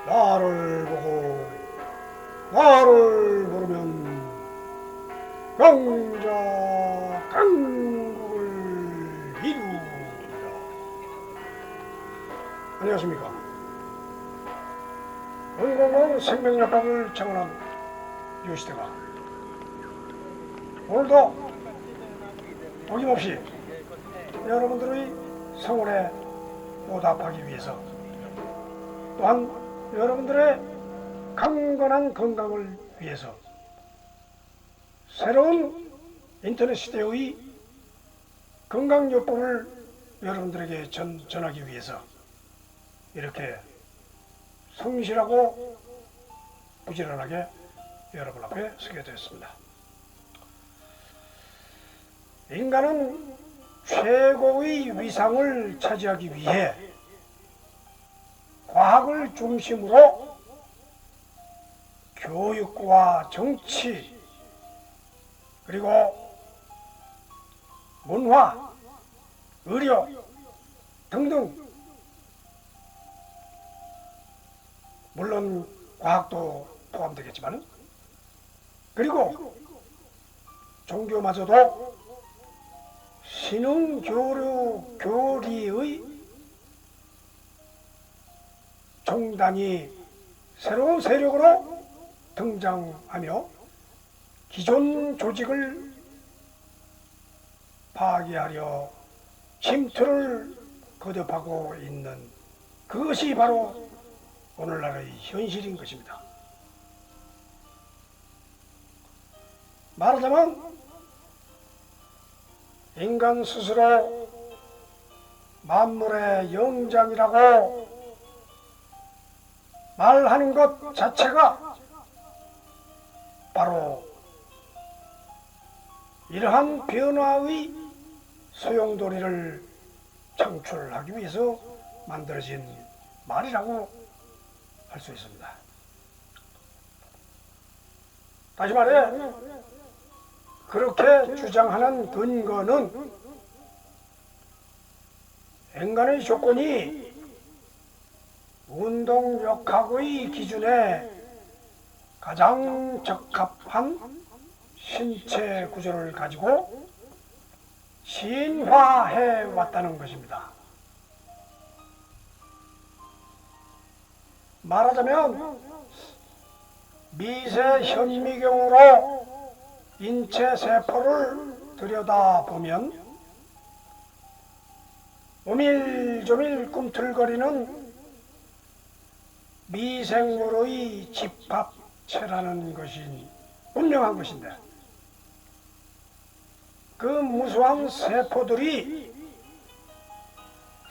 나를 보고 나를 모르면 강자 강국을 이루리라. 안녕하십니까. 건강한 생명약학을 창원한 유시대가 오늘도 어김없이 여러분들의 성원에 보답하기 위해서, 또한 여러분들의 강건한 건강을 위해서 새로운 인터넷 시대의 건강요법을 여러분들에게 전하기 위해서 이렇게 성실하고 부지런하게 여러분 앞에 서게 되었습니다. 인간은 최고의 위상을 차지하기 위해 과학을 중심으로 교육과 정치, 그리고 문화, 의료 등등, 물론 과학도 포함되겠지만, 그리고 종교마저도 신흥교류 교리의 종단이 새로운 세력으로 등장하며 기존 조직을 파괴하려 침투를 거듭하고 있는 그것이 바로 오늘날의 현실인 것입니다. 말하자면 인간 스스로 만물의 영장이라고 말하는 것 자체가 바로 이러한 변화의 소용돌이를 창출하기 위해서 만들어진 말이라고 할 수 있습니다. 다시 말해, 그렇게 주장하는 근거는 인간의 조건이 운동역학의 기준에 가장 적합한 신체 구조를 가지고 진화해 왔다는 것입니다. 말하자면 미세 현미경으로 인체 세포를 들여다보면 오밀조밀 꿈틀거리는 미생물의 집합체라는 것이 분명한 것인데, 그 무수한 세포들이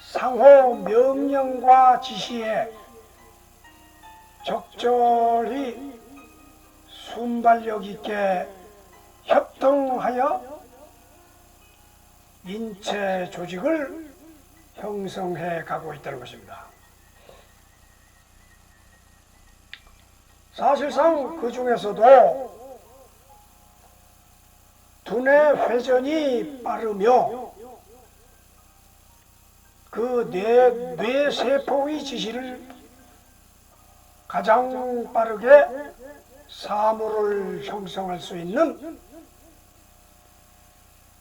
상호 명령과 지시에 적절히 순발력 있게 협동하여 인체 조직을 형성해 가고 있다는 것입니다. 사실상 그 중에서도 두뇌 회전이 빠르며 그 뇌세포의 지시를 가장 빠르게 사물을 형성할 수 있는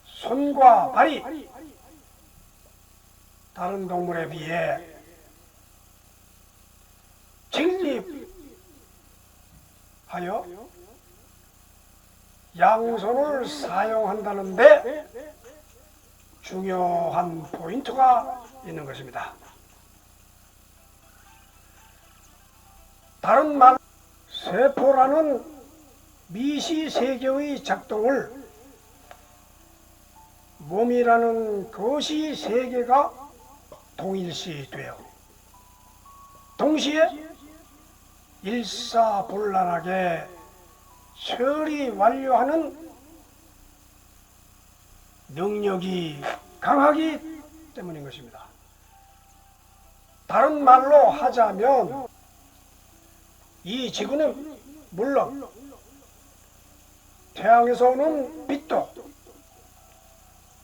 손과 발이 다른 동물에 비해 직립하여 양손을 사용한다는데 중요한 포인트가 있는 것입니다. 다른 말로 세포라는 미시세계의 작동을 몸이라는 거시세계가 동일시되어 동시에 일사불란하게 처리 완료하는 능력이 강하기 때문인 것입니다. 다른 말로 하자면 이 지구는 물론 태양에서 오는 빛도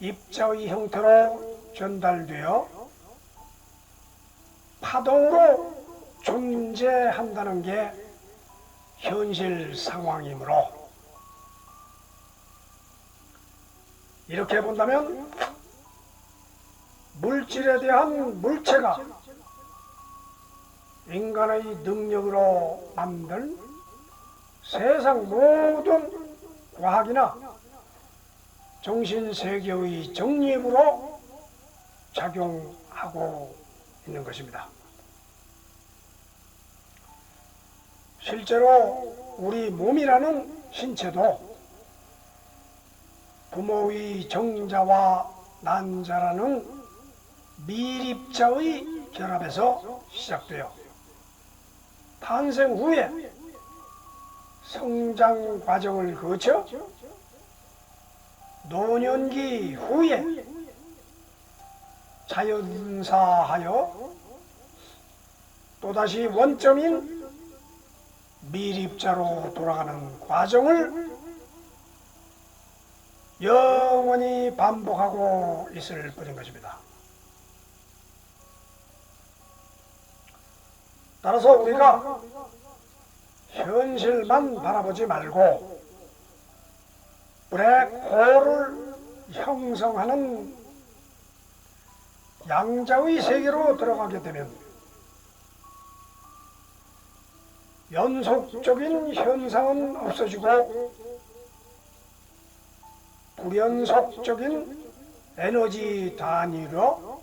입자의 형태로 전달되어 파동으로 존재한다는 게 현실 상황이므로 이렇게 본다면 물질에 대한 물체가 인간의 능력으로 만든 세상 모든 과학이나 정신세계의 정립으로 작용하고 있는 것입니다. 실제로 우리 몸이라는 신체도 부모의 정자와 난자라는 미립자의 결합에서 시작되어 탄생 후에 성장 과정을 거쳐 노년기 후에 자연사하여 또다시 원점인 미립자로 돌아가는 과정을 영원히 반복하고 있을 뿐인 것입니다. 따라서 우리가 현실만 바라보지 말고 블랙홀을 형성하는 양자의 세계로 들어가게 되면 연속적인 현상은 없어지고 불연속적인 에너지 단위로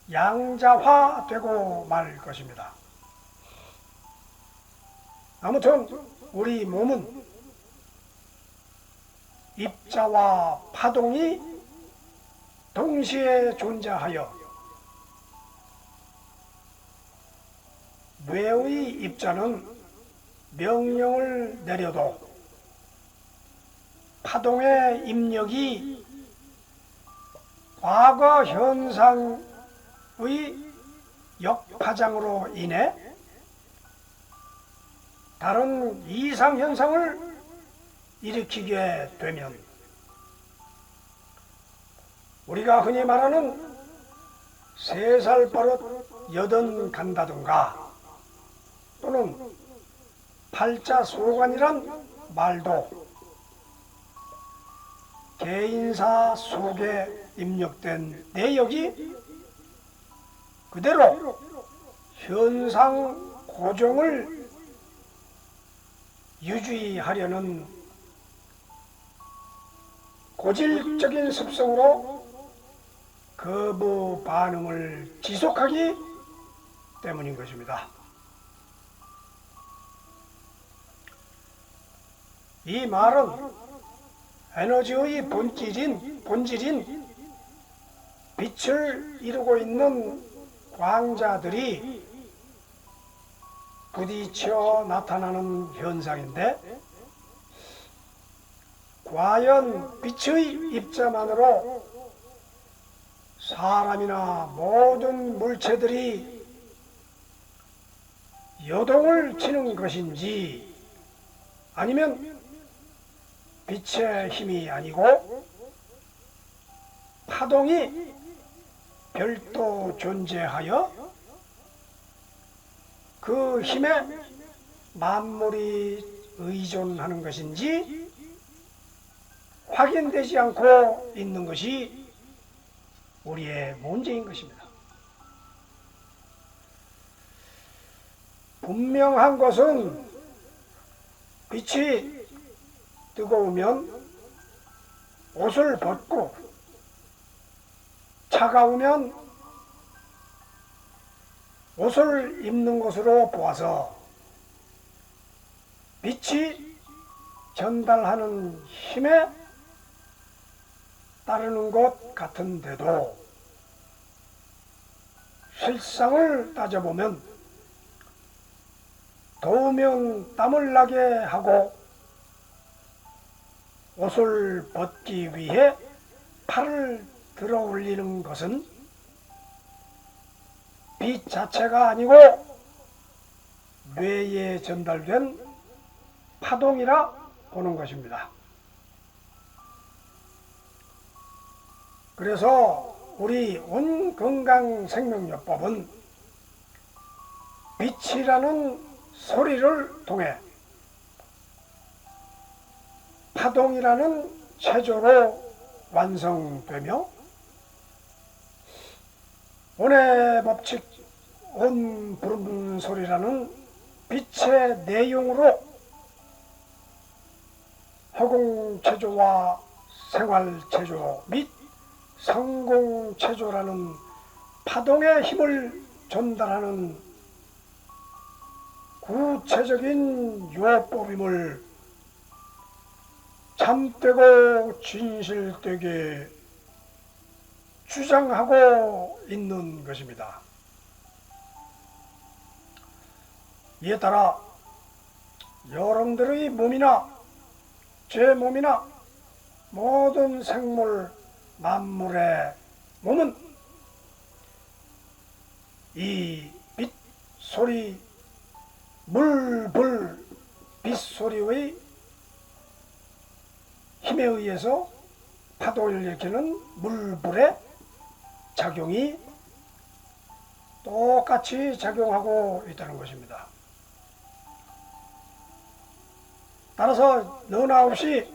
양자화되고 말 것입니다. 아무튼 우리 몸은 입자와 파동이 동시에 존재하여 뇌의 입자는 명령을 내려도 파동의 입력이 과거 현상의 역파장으로 인해 다른 이상현상을 일으키게 되면 우리가 흔히 말하는 3살 버릇 여든 간다든가 또는 팔자소관이란 말도 개인사 속에 입력된 내역이 그대로 현상 고정을 유지하려는 고질적인 습성으로 거부 반응을 지속하기 때문인 것입니다. 이 말은 에너지의 본질인 빛을 이루고 있는 광자들이 부딪혀 나타나는 현상인데 과연 빛의 입자만으로 사람이나 모든 물체들이 요동을 치는 것인지 아니면 빛의 힘이 아니고 파동이 별도 존재하여 그 힘에 만물이 의존하는 것인지 확인되지 않고 있는 것이 우리의 문제인 것입니다. 분명한 것은 빛이 뜨거우면 옷을 벗고 차가우면 옷을 입는 것으로 보아서 빛이 전달하는 힘에 따르는 것 같은데도 실상을 따져보면 더우면 땀을 나게 하고 옷을 벗기 위해 팔을 들어 올리는 것은 빛 자체가 아니고 뇌에 전달된 파동이라 보는 것입니다. 그래서 우리 온건강생명요법은 빛이라는 소리를 통해 파동이라는 체조로 완성되며 온의 법칙, 온 부른 소리라는 빛의 내용으로 허공체조와 생활체조 및 상공체조라는 파동의 힘을 전달하는 구체적인 요법임을 참되고 진실되게 주장하고 있는 것입니다. 이에 따라 여러분들의 몸이나 제 몸이나 모든 생물 만물의 몸은 이 빛, 소리, 물, 불, 빛소리의 힘에 의해서 파동을 일으키는 물, 불의 작용이 똑같이 작용하고 있다는 것입니다. 따라서 너나 없이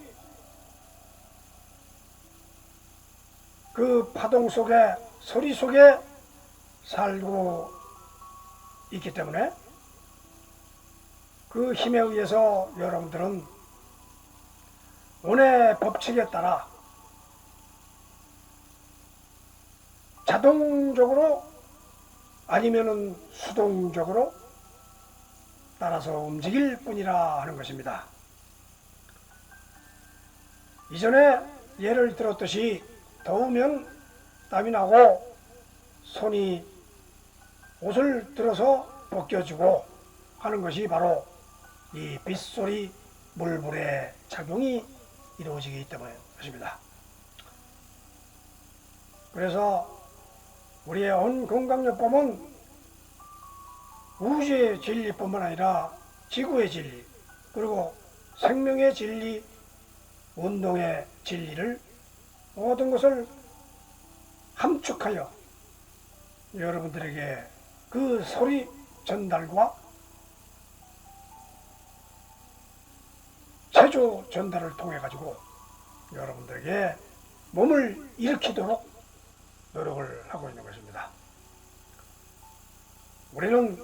그 파동 속에, 소리 속에 살고 있기 때문에 그 힘에 의해서 여러분들은 온의 법칙에 따라 자동적으로 아니면은 수동적으로 따라서 움직일 뿐이라 하는 것입니다. 이전에 예를 들었듯이 더우면 땀이 나고 손이 옷을 들어서 벗겨지고 하는 것이 바로 이 빗소리, 물불의 작용이 이루어지기 때문인 것입니다. 그래서 우리의 온 건강요법은 우주의 진리뿐만 아니라 지구의 진리, 그리고 생명의 진리, 운동의 진리를 모든 것을 함축하여 여러분들에게 그 소리 전달과 체조 전달을 통해 가지고 여러분들에게 몸을 일으키도록 노력을 하고 있는 것입니다. 우리는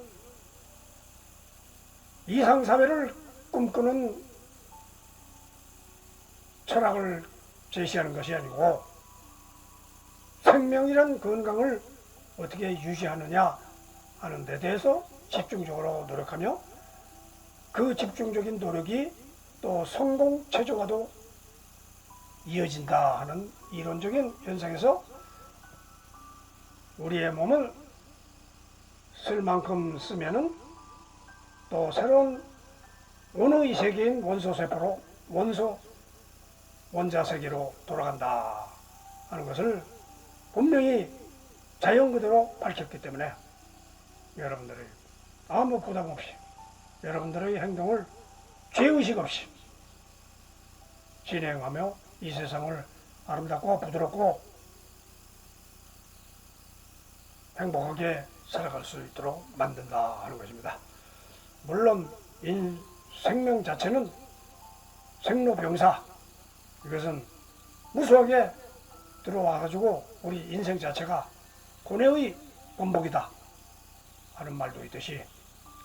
이상사회를 꿈꾸는 철학을 제시하는 것이 아니고 생명이란 건강을 어떻게 유지하느냐 하는 데 대해서 집중적으로 노력하며 그 집중적인 노력이 또 성공체조와도 이어진다 하는 이론적인 현상에서 우리의 몸을 쓸 만큼 쓰면은 또 새로운 원의 세계인 원소세포로 원자세계로 돌아간다 하는 것을 분명히 자연 그대로 밝혔기 때문에 여러분들의 아무 부담 없이 여러분들의 행동을 죄의식 없이 진행하며 이 세상을 아름답고 부드럽고 행복하게 살아갈 수 있도록 만든다 하는 것입니다. 물론 생명 자체는 생로병사, 이것은 무수하게 들어와 가지고 우리 인생 자체가 고뇌의 번복이다 하는 말도 있듯이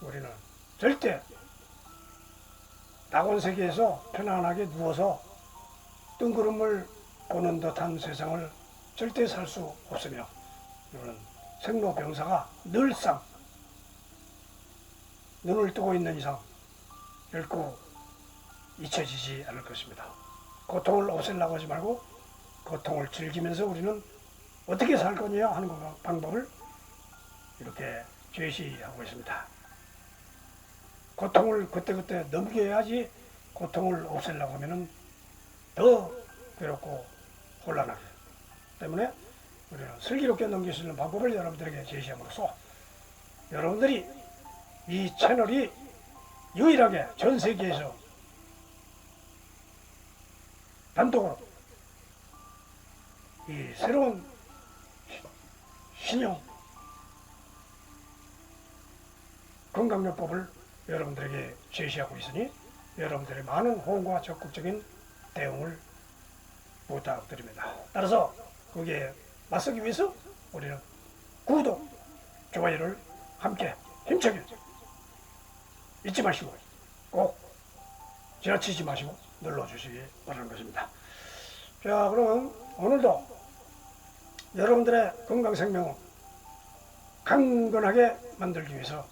우리는 절대 낙원 세계에서 편안하게 누워서 뜬구름을 보는 듯한 세상을 절대 살 수 없으며 이거는 생로병사가 늘상 눈을 뜨고 있는 이상 결코 잊혀지지 않을 것입니다. 고통을 없애려고 하지 말고 고통을 즐기면서 우리는 어떻게 살 거냐 하는 방법을 이렇게 제시하고 있습니다. 고통을 그때그때 넘겨야지 고통을 없애려고 하면 더 괴롭고 혼란하기 때문에 우리는 슬기롭게 넘길 수 있는 방법을 여러분들에게 제시함으로써 여러분들이 이 채널이 유일하게 전 세계에서 단독으로 이 새로운 신형 건강요법을 여러분들에게 제시하고 있으니 여러분들의 많은 호응과 적극적인 대응을 부탁드립니다. 따라서 거기에 맞서기 위해서 우리는 구독, 좋아요를 함께 힘차게 잊지 마시고 꼭 지나치지 마시고 눌러주시기 바라는 것입니다. 자, 그러면 오늘도 여러분들의 건강생명을 강건하게 만들기 위해서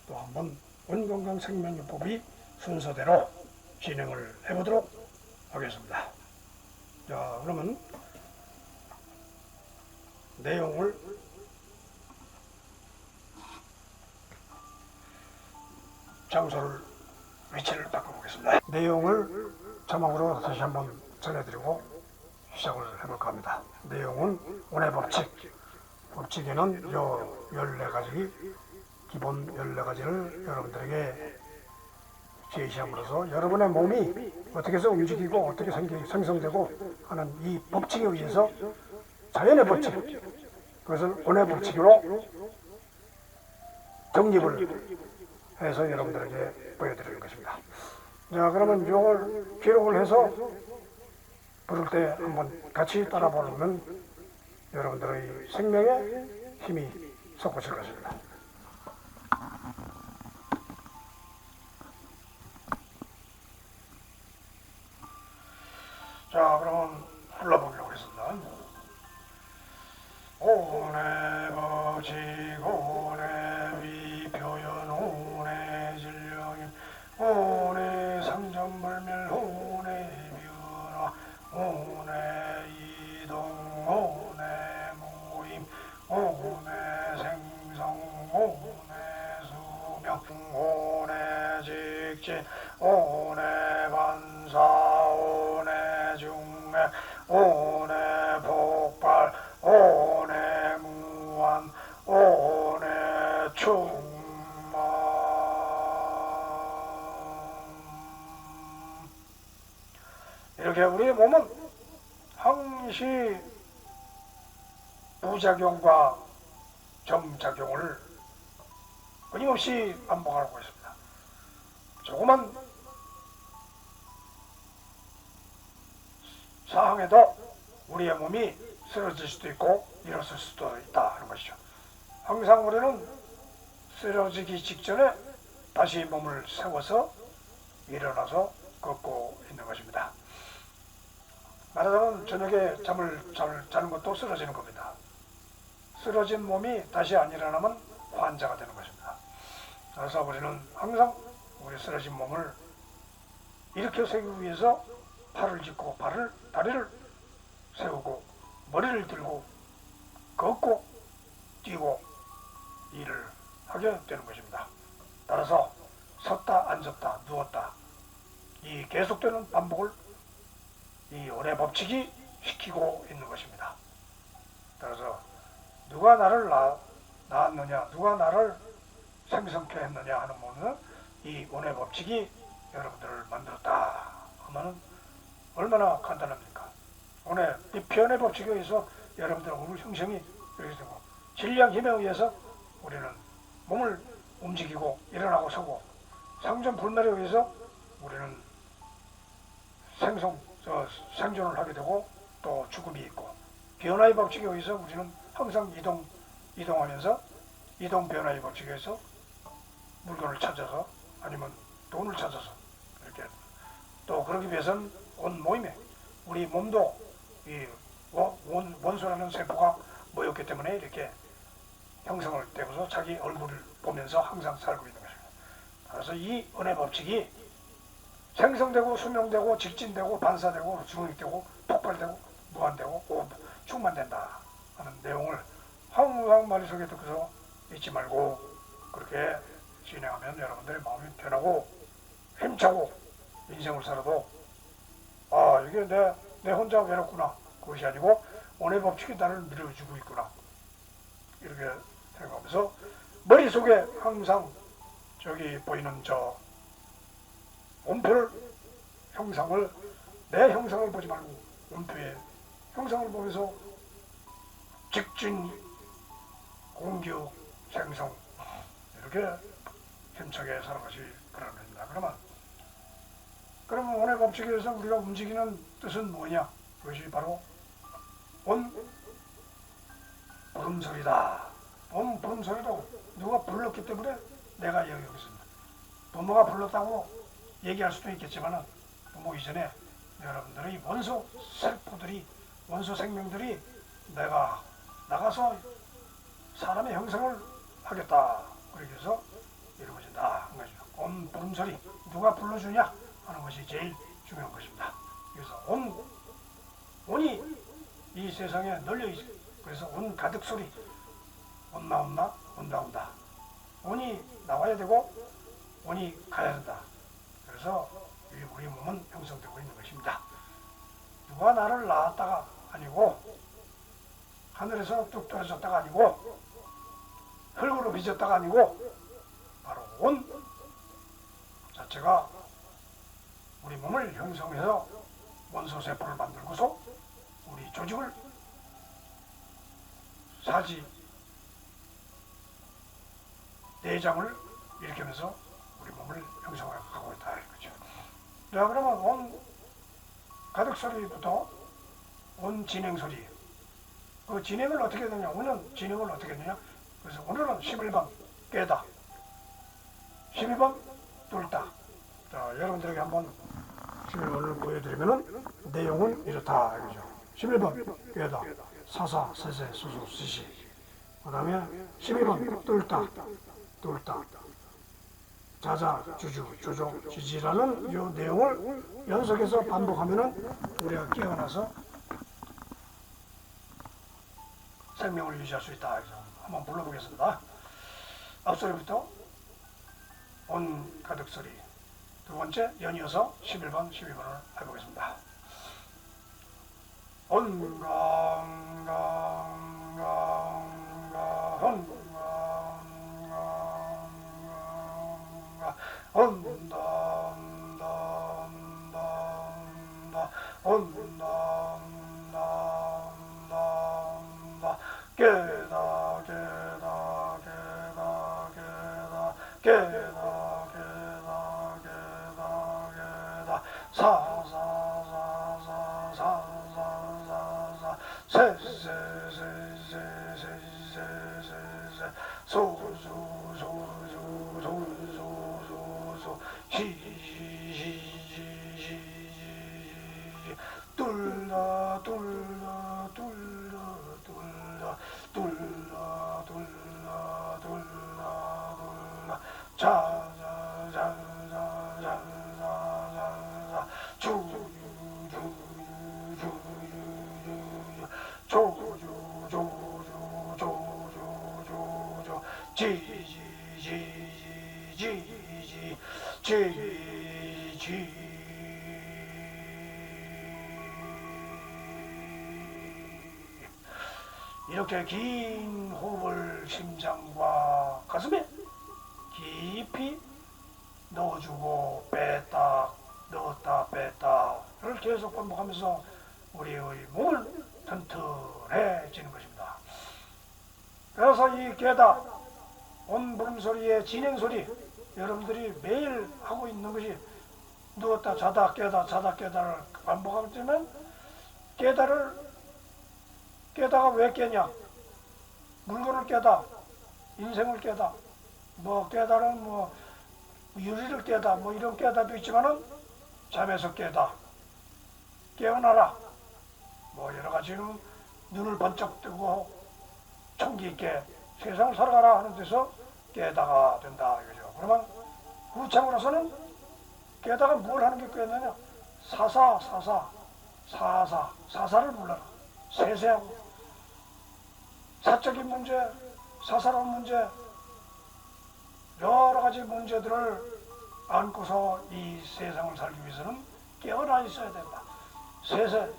또 한번 온건강생명요법이 순서대로 진행을 해보도록 하겠습니다. 자, 그러면 내용을 장소를 위치를 바꿔보겠습니다. 내용을 자막으로 다시 한번 전해드리고 시작을 해볼까 합니다. 내용은 원의 법칙. 법칙에는 요 14가지, 기본 14가지를 여러분들에게 제시함으로써 여러분의 몸이 어떻게 해서 움직이고 어떻게 생성되고 하는 이 법칙에 의해서 자연의 법칙, 그것을 원의 법칙으로 정립을 해서 여러분들에게 보여드리는 것입니다. 자, 그러면 이걸 기록을 해서 부를 때 한번 같이 따라 부르면 여러분들의 생명에 힘이 솟구칠 것입니다. 자, 그러면 불러보려고 하겠습니다. 오내 법칙, 오내 위표현, 오내 진령임, 오내 상전불멸, 오내 변화, 오내 이동, 오내 모임, 오내 생성, 오내 수명, 오내 직진, 오내 반사, 오내 중매, 오내 폭발, 오내 무한, 오내 충만. 이렇게 우리의 몸은 항시 부작용과 점작용을 끊임없이 반복하고 있습니다. 조그만 사항에도 우리의 몸이 쓰러질 수도 있고 일어설 수도 있다 하는 것이죠. 항상 우리는 쓰러지기 직전에 다시 몸을 세워서 일어나서 걷고 있는 것입니다. 말하자면 저녁에 잠을 잘 자는 것도 쓰러지는 겁니다. 쓰러진 몸이 다시 안 일어나면 환자가 되는 것입니다. 그래서 우리는 항상 우리 쓰러진 몸을 일으켜 세우기 위해서 팔을 짚고 다리를 세우고 머리를 들고 걷고 뛰고 일을 하게 되는 것입니다. 따라서 섰다 앉았다 누웠다 이 계속되는 반복을 이 원의 법칙이 시키고 있는 것입니다. 따라서 누가 나를 낳았느냐, 누가 나를 생성케 했느냐 하는 부분은 이 원의 법칙이 여러분들을 만들었다 하면은 얼마나 간단합니까? 오늘 이 표현의 법칙에 의해서 여러분들의 오늘 형성이 이렇게 되고 진리의 힘에 의해서 우리는 몸을 움직이고 일어나고 서고 상전불멸에 의해서 우리는 생존을 하게 되고 또 죽음이 있고 변화의 법칙에 의해서 우리는 항상 이동하면서 이동 변화의 법칙에 의해서 물건을 찾아서 아니면 돈을 찾아서 이렇게 또 그러기 위해서는 온 모임에 우리 몸도 이 원소라는 세포가 모였기 때문에 이렇게 형성을 되고서 자기 얼굴을 보면서 항상 살고 있는 것입니다. 그래서 이 은혜 법칙이 생성되고 수명되고 직진되고 반사되고 중립되고 폭발되고 무한되고 충만된다 하는 내용을 항상 머릿속에 듣고서 잊지 말고 그렇게 진행하면 여러분들의 마음이 변하고 힘차고 인생을 살아도 이게 내 혼자 외롭구나 그것이 아니고 오늘 법칙이 나를 밀어주고 있구나 이렇게 생각하면서 머릿속에 항상 저기 보이는 저 원표를 형상을 내 형상을 보지 말고 원표의 형상을 보면서 직진 공교 생성 이렇게 힘차게 살아가시 바랍니다. 그러면 오늘 법칙에서 우리가 움직이는 뜻은 뭐냐? 그것이 바로 온 부름소리다. 온 부름소리도 누가 불렀기 때문에 내가 여기고 있습니다. 부모가 불렀다고 얘기할 수도 있겠지만 부모 이전에 여러분들의 원소 세포들이, 원소 생명들이 내가 나가서 사람의 형성을 하겠다. 그렇게 해서 이루어진다. 온 부름소리 누가 불러주냐 하는 것이 제일 중요한 것입니다. 그래서 온이 이 세상에 널려있어요. 그래서 온 가득 소리, 온나 온다. 온이 나와야 되고 온이 가야 된다. 그래서 우리 몸은 형성되고 있는 것입니다. 누가 나를 낳았다가 아니고, 하늘에서 뚝 떨어졌다가 아니고, 흙으로 빚었다가 아니고, 바로 온 자체가 우리 몸을 형성해서 원소세포를 만들고서 우리 조직을 사지, 내장을 일으키면서 우리 몸을 형성하고 있다 이거죠. 자, 그러면 온 가득소리부터 온 진행소리, 그 진행을 어떻게 되냐, 오는 진행을 어떻게 되냐. 그래서 오늘은 11번 깨다, 12번 뚫다. 자, 여러분들에게 한번 11번을 보여드리면은 내용은 이렇다 이거죠. 11번 깨다, 사사, 세세, 수수, 시시. 그 다음에 12번 뚫다, 자자, 주주, 조종, 지지라는 이 내용을 연속해서 반복하면은 우리가 깨어나서 생명을 유지할 수 있다. 그래서 한번 불러보겠습니다. 앞소리부터 온 가득소리, 두 번째 연이어서 11번, 12번을 해보겠습니다. 이렇게 긴 호흡을 심장과 가슴에 깊이 넣어주고 뺐다 넣었다 뺐다를 계속 반복하면서 우리의 몸을 튼튼해지는 것입니다. 그래서 이 깨다, 온 부름소리의 진행소리, 여러분들이 매일 하고 있는 것이 누웠다 자다 깨다 자다 깨다를 반복하면 깨다가 왜 깨냐? 물건을 깨다, 인생을 깨다, 뭐 깨다는 뭐 유리를 깨다, 뭐 이런 깨다도 있지만은 잠에서 깨다, 깨어나라, 뭐 여러 가지로 눈을 번쩍 뜨고 총기 있게 세상을 살아가라 하는 데서 깨다가 된다 이거죠. 그러면 후창으로서는 깨다가 뭘 하는 게 깨냐냐? 사사를 불러라. 세세하고 사적인 문제, 사사로운 문제, 여러 가지 문제들을 안고서 이 세상을 살기 위해서는 깨어나 있어야 된다. 세세,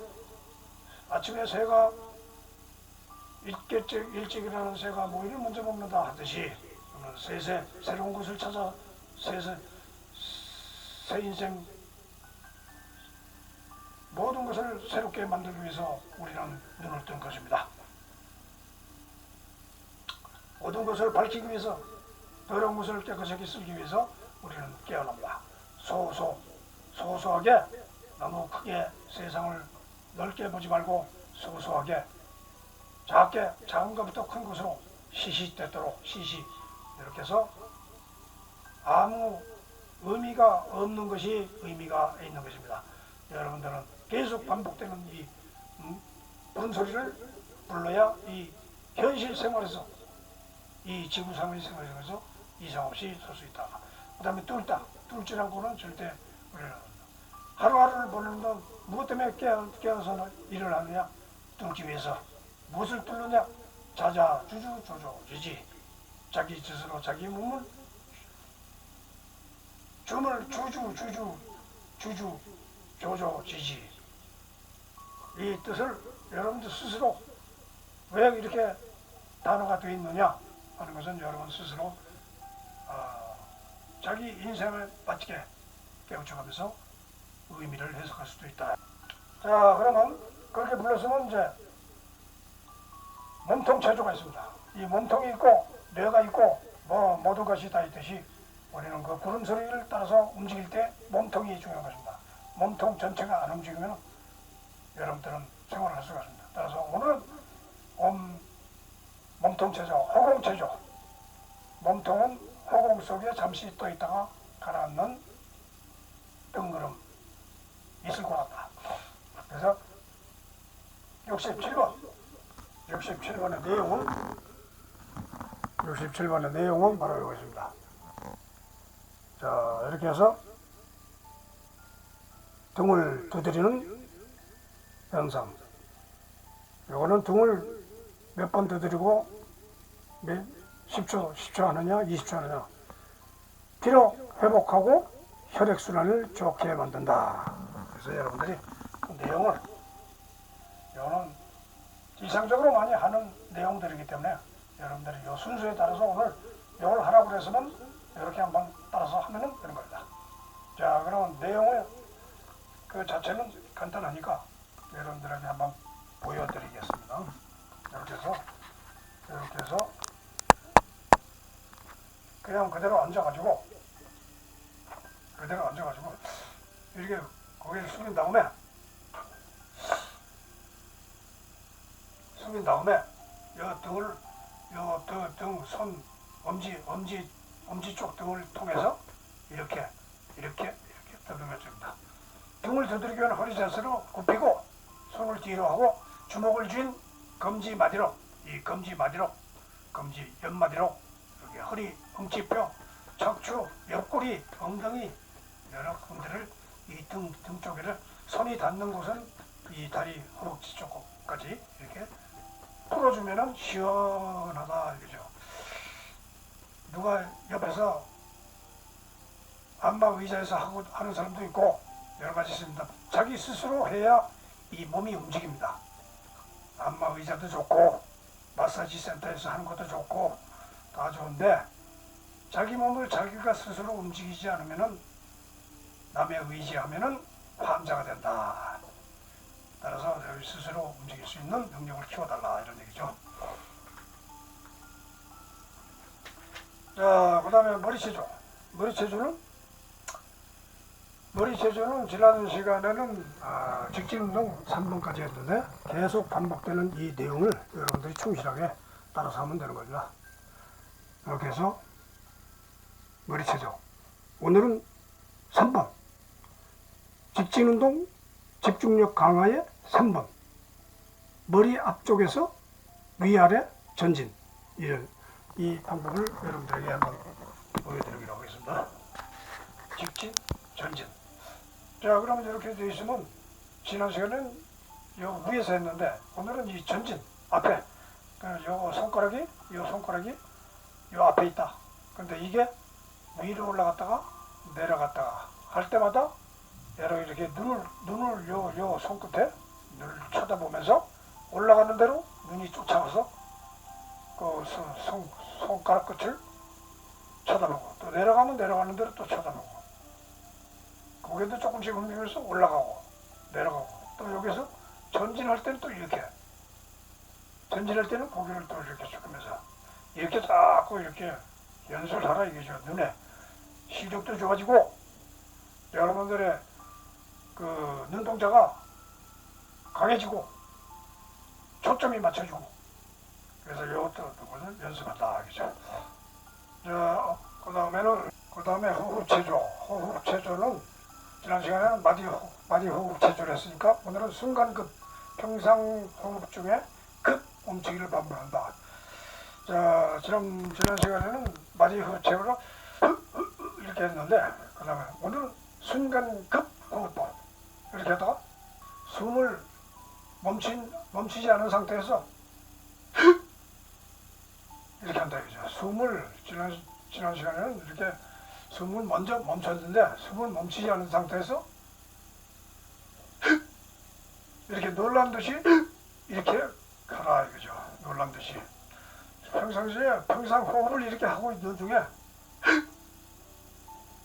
아침에 새가 일찍 일어나는 새가 모이를 먼저 먹는다 하듯이 세세, 새로운 것을 찾아 새 인생 모든 것을 새롭게 만들기 위해서 우리는 눈을 뜬 것입니다. 어두운 것을 밝히기 위해서 더러운 것을 깨끗하게 쓸기 위해서 우리는 깨어납니다. 소소하게 너무 크게 세상을 넓게 보지 말고 소소하게 작은 것부터 큰 것으로 시시때때로 이렇게 해서 아무 의미가 없는 것이 의미가 있는 것입니다. 여러분들은 계속 반복되는 이 분소리를 불러야 이 현실 생활에서 이 지구상의 생활에서 이상 없이 설 수 있다. 그 다음에 뚫지란 거는 절대 우리는 하루하루를 보내는 건 무엇 때문에 깨어서 일을 하느냐? 뚫기 위해서. 무엇을 뚫느냐? 자자 주주 조조 지지. 자기 스스로 자기 몸을 줌을 주주 조조 지지. 이 뜻을 여러분들 스스로 왜 이렇게 단어가 되어 있느냐 하는 것은 여러분 스스로 자기 인생에 맞게 깨우쳐가면서 의미를 해석할 수도 있다. 자, 그러면 그렇게 불렀으면 이제 몸통 체조가 있습니다. 이 몸통이 있고 뇌가 있고 뭐 모든 것이 다 있듯이 우리는 그 구름소리를 따라서 움직일 때 몸통이 중요한 것입니다. 몸통 전체가 안 움직이면 여러분들은 생활을 할 수가 없습니다. 따라서 오늘은 몸통 체조, 허공 체조. 몸통은 허공 속에 잠시 떠 있다가 가라앉는 뜬구름 있을 것 같다. 그래서 67번의 내용은 바로 이것입니다. 자, 이렇게 해서 등을 두드리는 현상. 요거는 등을 몇 번 두드리고 10초 하느냐 20초 하느냐 피로 회복하고 혈액순환을 좋게 만든다. 그래서 여러분들이 그 내용을 요는 이상적으로 많이 하는 내용들이기 때문에 여러분들이 요 순서에 따라서 오늘 요걸 하라고 그래서는 이렇게 한번 따라서 하면은 되는 겁니다. 자, 그럼 내용의 그 자체는 간단하니까 여러분들에게 한번 보여드리겠습니다. 이렇게 해서 그냥 그대로 앉아가지고 이렇게 고개를 숙인 다음에 요 등을 손 엄지 쪽 등을 통해서 이렇게 두들겨 줍니다. 등을 두드리기 위한 허리 자세로 굽히고 손을 뒤로 하고 주먹을 쥔 검지 옆마디로 이렇게 허리, 엉치뼈, 척추, 옆구리, 엉덩이 여러 군데를 이 등 쪽에를 손이 닿는 곳은 이 다리 허벅지 쪽까지 이렇게 풀어주면은 시원하다 이거죠. 누가 옆에서 안마 의자에서 하는 사람도 있고 여러 가지 있습니다. 자기 스스로 해야 이 몸이 움직입니다. 안마 의자도 좋고 마사지 센터에서 하는 것도 좋고 다 좋은데 자기 몸을 자기가 스스로 움직이지 않으면은 남의 의지하면은 환자가 된다. 따라서 여기 스스로 움직일 수 있는 능력을 키워달라 이런 얘기죠. 자, 그 다음에 머리체조. 머리체조는 지난 시간에는 직진운동 3번까지 했는데 계속 반복되는 이 내용을 여러분들이 충실하게 따라서 하면 되는 겁니다. 이렇게 해서 머리체조. 오늘은 3번. 직진운동 집중력 강화의 3번. 머리 앞쪽에서 위아래 전진. 이 방법을 여러분들에게 한번 보여드리도록 하겠습니다. 직진, 전진. 자, 그러면 이렇게 되어 있으면 지난 시간에는 요 위에서 했는데 오늘은 이 전진 앞에 요 손가락이 요 앞에 있다. 근데 이게 위로 올라갔다가 내려갔다가 할 때마다 여러분 이렇게 눈을 요 손끝에 눈을 쳐다보면서 올라가는 대로 눈이 쫓아가서 그 손가락 끝을 쳐다보고 또 내려가면 내려가는 대로 또 쳐다보고 고개도 조금씩 움직이면서 올라가고 내려가고 또 여기서 전진할 때는 또 이렇게 전진할 때는 고개를 또 이렇게 숙이면서 이렇게 자꾸 이렇게 연습을 하라 이거죠. 눈에 시력도 좋아지고 여러분들의 그 눈동자가 강해지고 초점이 맞춰지고 그래서 이것도 연습한다 이거죠. 자, 그 다음에 호흡체조. 호흡체조는 지난 시간에는 마디 호흡체조를 했으니까 오늘은 순간급 평상 호흡 중에 급 움직이를 반복한다. 자, 지난 시간에는 마디 호흡체조로 이렇게 했는데 그 다음에 오늘은 순간급 호흡법 이렇게 하다가 숨을 멈추지 않은 상태에서 이렇게 한다 이거죠. 숨을 지난 시간에는 이렇게 숨을 먼저 멈췄는데 숨을 멈추지 않은 상태에서 이렇게 놀란 듯이 이렇게 가라 이거죠. 놀란 듯이 평상시에 평상 호흡을 이렇게 하고 있는 중에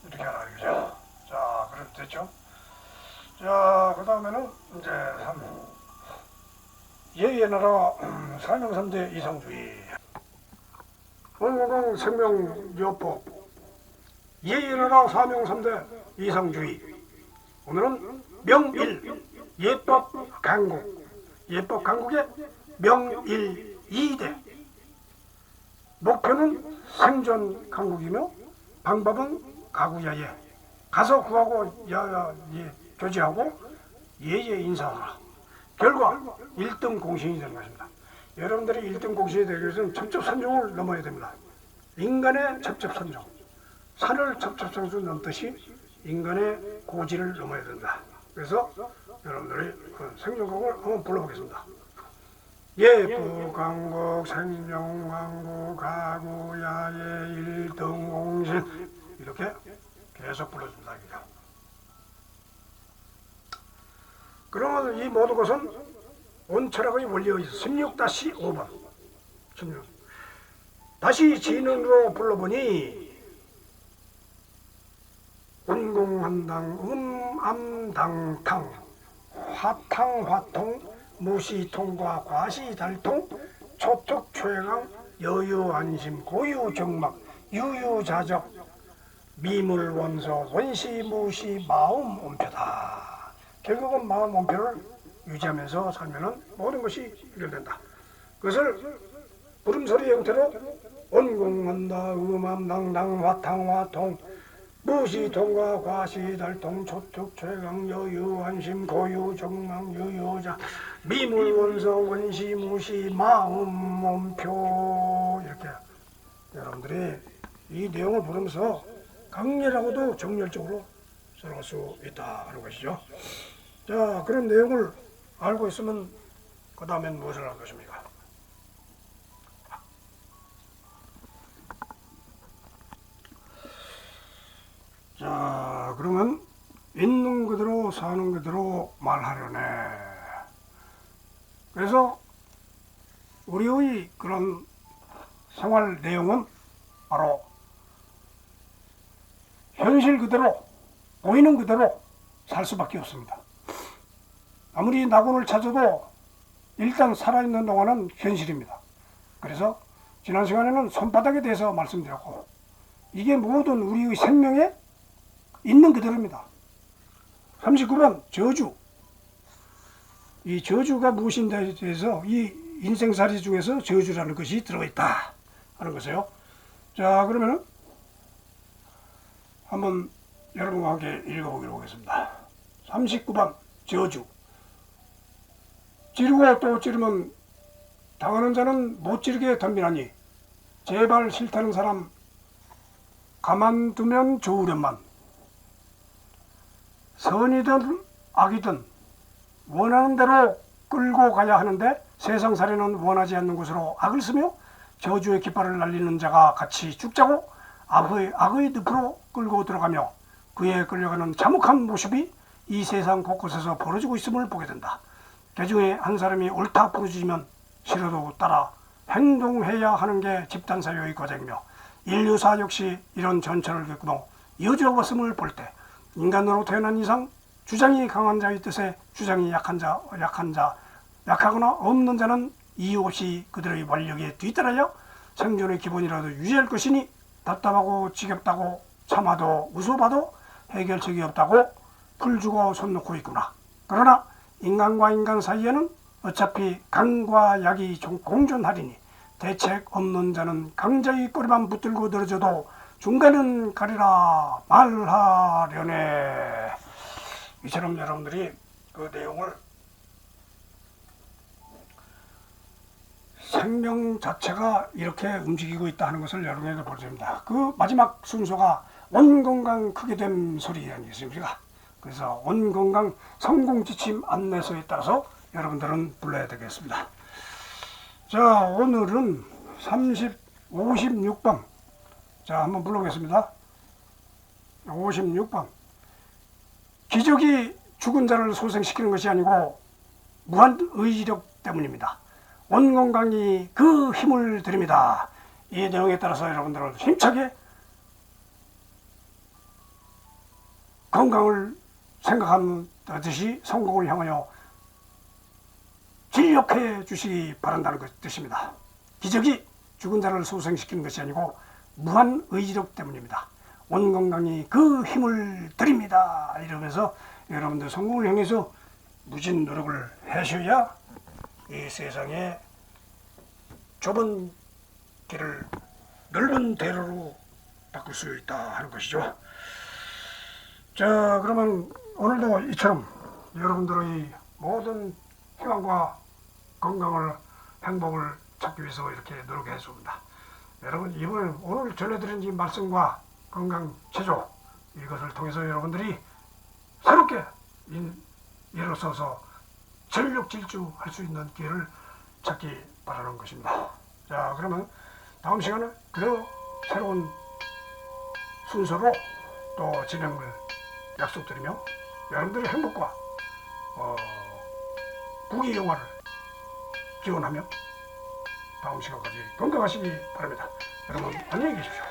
이렇게 하라 이거죠. 자, 그럼 됐죠. 자, 그 다음에는 이제 예의 나라 사명삼대 이상주의 건강 생명요법 예의 나라 사명삼대 이상주의 오늘은 명일 예법 강국의 명일 2대 목표는 생존 강국이며 방법은 가구야예 가서 구하고 교제하고 예예 인사하라. 결과 1등 공신이 되는 것입니다. 여러분들이 1등 공신이 되기 위해서는 첩첩산중을 넘어야 됩니다. 인간의 첩첩산중 산을 첩첩산중 넘듯이 인간의 고지를 넘어야 된다. 그래서 여러분들이 그 생존강국을 한번 불러보겠습니다. 예쁘강국 생명강국 가구야예 1등 공신 이렇게 계속 불러줍니다. 그러면 이 모든 것은 온철학의 원리의 16-5번 16. 다시 진흥으로 불러보니 운공한당 암당탕 화탕화통 무시통과 과시달통 초특최강 여유안심 고유정막 유유자적 미물원소 원시무시 마음온표다. 결국은 마음온표를 유지하면서 살면은 모든 것이 해결된다. 그것을 부름소리 형태로 온공한다 음암당당 화탕화통 무시통과 과시달통 초특최강 여유안심 고유정막 유유자 미물원소 원시무시 마음온표 이렇게 여러분들이 이 내용을 보면서 강렬하고도 정열적으로 써갈 수 있다 하는 것이죠. 자, 그런 내용을 알고 있으면 그 다음엔 무엇을 할 것입니까? 자, 그러면 있는 그대로 사는 그대로 말하려네. 그래서 우리의 그런 생활 내용은 바로 현실 그대로 보이는 그대로 살 수밖에 없습니다. 아무리 낙원을 찾아도 일단 살아있는 동안은 현실입니다. 그래서 지난 시간에는 손바닥에 대해서 말씀드렸고 이게 모든 우리의 생명에 있는 그대로입니다. 39번 저주. 이 저주가 무엇인지에 대해서 이 인생살이 중에서 저주라는 것이 들어있다 하는 것이에요. 자, 그러면은 한번 여러분과 함께 읽어보기로 하겠습니다. 39번 저주. 찌르고 또 찌르면 당하는 자는 못 찌르게 덤비나니 제발 싫다는 사람 가만두면 좋으련만 선이든 악이든 원하는 대로 끌고 가야 하는데 세상살이는 원하지 않는 곳으로 악을 쓰며 저주의 깃발을 날리는 자가 같이 죽자고 악의 늪으로 끌고 들어가며 그에 끌려가는 참혹한 모습이 이 세상 곳곳에서 벌어지고 있음을 보게 된다. 그 중에 한 사람이 옳다 부르짖으면 싫어도 따라 행동해야 하는 게 집단사회의 과정이며 인류사 역시 이런 전철을 겪고 이어져왔음을 볼 때 인간으로 태어난 이상 주장이 강한 자의 뜻에 주장이 약하거나 없는 자는 이유 없이 그들의 원력에 뒤따라야 생존의 기본이라도 유지할 것이니 답답하고 지겹다고 참아도 웃어봐도 해결책이 없다고 풀 주고 손 놓고 있구나. 그러나 인간과 인간 사이에는 어차피 강과 약이 공존하리니 대책 없는 자는 강자의 꼬리만 붙들고 늘어져도 중간은 가리라 말하려네. 이처럼 여러분들이 그 내용을 생명 자체가 이렇게 움직이고 있다 하는 것을 여러분에게 보여줍니다. 그 마지막 순서가 온건강 크게 됨 소리 아니겠습니까? 그래서 온건강 성공지침 안내서에 따라서 여러분들은 불러야 되겠습니다. 자, 오늘은 56번. 자, 한번 불러보겠습니다. 56번. 기적이 죽은 자를 소생시키는 것이 아니고 무한 의지력 때문입니다. 온건강이 그 힘을 드립니다. 이 내용에 따라서 여러분들은 힘차게 건강을 생각하듯이 성공을 향하여 진력해 주시기 바란다는 뜻입니다. 기적이 죽은 자를 소생시키는 것이 아니고 무한 의지력 때문입니다. 온건강이 그 힘을 드립니다. 이러면서 여러분들 성공을 향해서 무진 노력을 하셔야 이 세상에 좁은 길을 넓은 대로로 바꿀 수 있다 하는 것이죠. 자, 그러면 오늘도 이처럼 여러분들의 모든 희망과 건강을, 행복을 찾기 위해서 이렇게 노력했습니다. 여러분, 이번에 오늘 전해드린 이 말씀과 건강 체조, 이것을 통해서 여러분들이 새롭게 일어서서 전력 질주할 수 있는 기회를 찾기 바라는 것입니다. 자, 그러면 다음 시간에 그 새로운 순서로 또 진행을 약속드리며 여러분들의 행복과 부귀영화를 기원하며 다음 시간까지 건강하시기 바랍니다. 여러분 안녕히 계십시오.